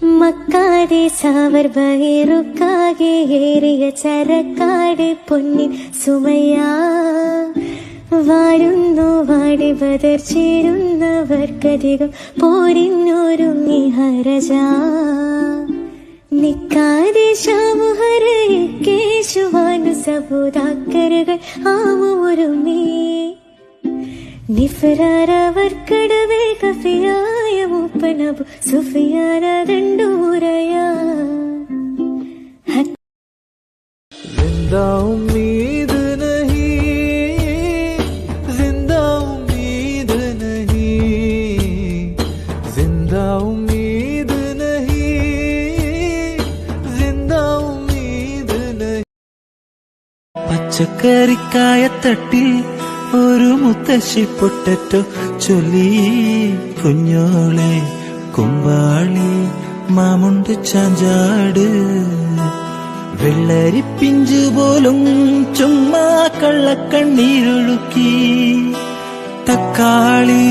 മക്കാതെ saver ബഹിറുക്കാകെ ഏറിയ ചരക്കാട് പൊന്നിൻ സുമയ്യ വാഴുന്നു വാടി ബദർ ചേരുന്നവർക്കധികം പോരിന്നൊരുങ്ങി ഹരജ നിക്കാതെ ശാമുഹരയെ കേശുവാനു സബൂതാക്കരുകൾ ആമൊരുമേ നിഫറാരവർക്കടവേ കഫിയായ മൂപ്പനബു സുഫിയാന രണ്ടു മുറയാ പച്ചക്കറിക്കായത്തട്ടിൽ ഒരു മുത്തശ്ശി പൊട്ടറ്റോ ചൊല്ലി കുഞ്ഞോളെ കുമ്പാളി മാമുണ്ട് ചാഞ്ചാട് വെള്ളരിപ്പിഞ്ചു പോലും ചുമ്മാ കള്ളക്കണ്ണീരൊഴുക്കി തക്കാളി